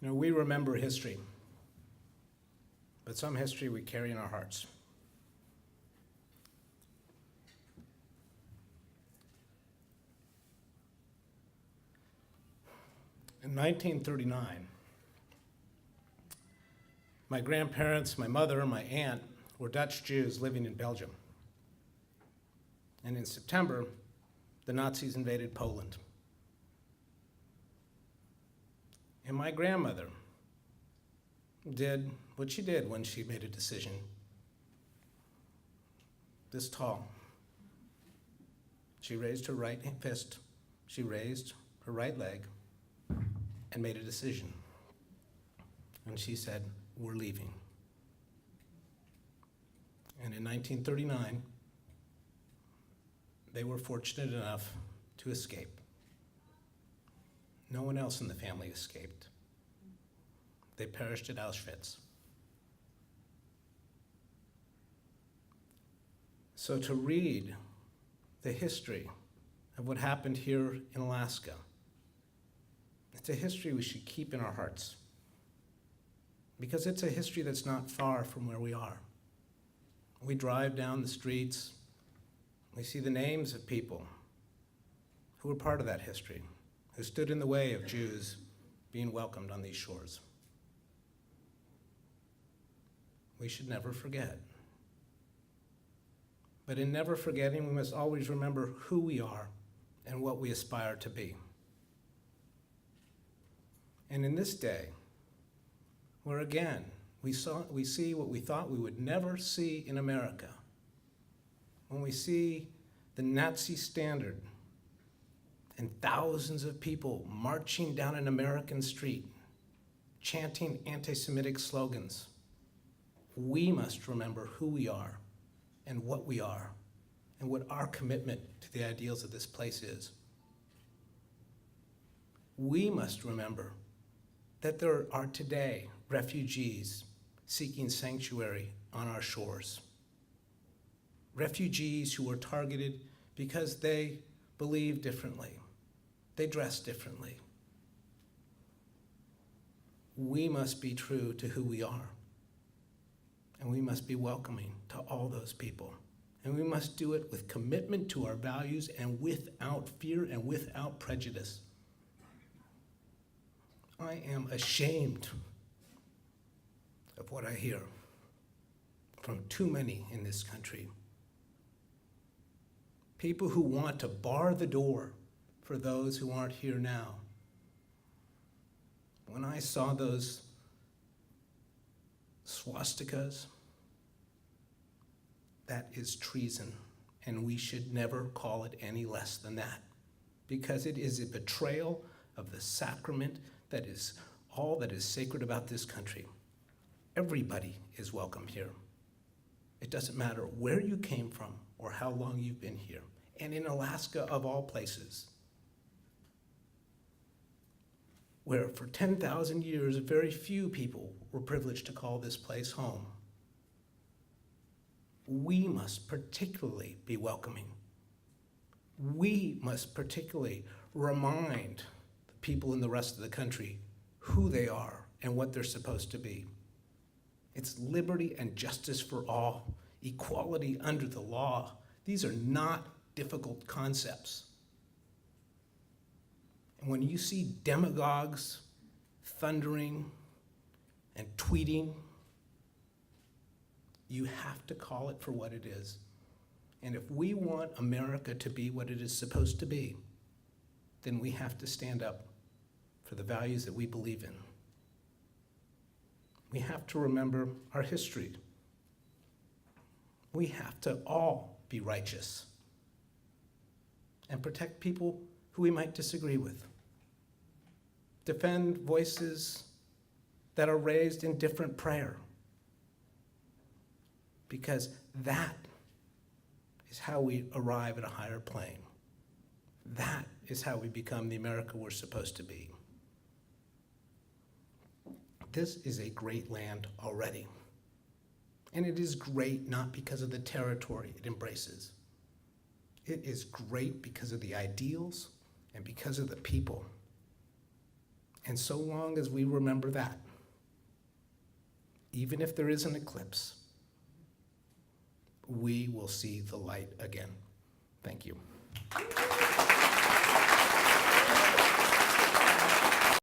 We remember history, but some history we carry in our hearts. In 1939, my grandparents, my mother, and my aunt were Dutch Jews living in Belgium. And in September, the Nazis invaded Poland. And my grandmother did what she did when she made a decision. This tall. She raised her right fist, she raised her right leg, and made a decision. And she said, "We're leaving." And in 1939, they were fortunate enough to escape. No one else in the family escaped. They perished at Auschwitz. So to read the history of what happened here in Alaska, it's a history we should keep in our hearts, because it's a history that's not far from where we are. We drive down the streets, we see the names of people who were part of that history, who stood in the way of Jews being welcomed on these shores. We should never forget. But in never forgetting, we must always remember who we are and what we aspire to be. And in this day, where again, we see what we thought we would never see in America, when we see the Nazi standard and thousands of people marching down an American street, chanting anti-Semitic slogans, we must remember who we are and what our commitment to the ideals of this place is. We must remember that there are today refugees seeking sanctuary on our shores. Refugees who are targeted because they believe differently, they dress differently. We must be true to who we are, and we must be welcoming to all those people. And we must do it with commitment to our values and without fear and without prejudice. I am ashamed of what I hear from too many in this country. People who want to bar the door for those who aren't here now. When I saw those swastikas, that is treason, and we should never call it any less than that, because it is a betrayal of the sacrament that is all that is sacred about this country. Everybody is welcome here. It doesn't matter where you came from or how long you've been here. And in Alaska, of all places, where for 10,000 years, very few people were privileged to call this place home, we must particularly be welcoming. We must particularly remind the people in the rest of the country who they are and what they're supposed to be. It's liberty and justice for all, equality under the law. These are not difficult concepts. And when you see demagogues thundering and tweeting, you have to call it for what it is. And if we want America to be what it is supposed to be, then we have to stand up for the values that we believe in. We have to remember our history. We have to all be righteous and protect people who we might disagree with. Defend voices that are raised in different prayer, because that is how we arrive at a higher plane. That is how we become the America we're supposed to be. This is a great land already. And it is great not because of the territory it embraces. It is great because of the ideals and because of the people. And so long as we remember that, even if there is an eclipse, we will see the light again. Thank you.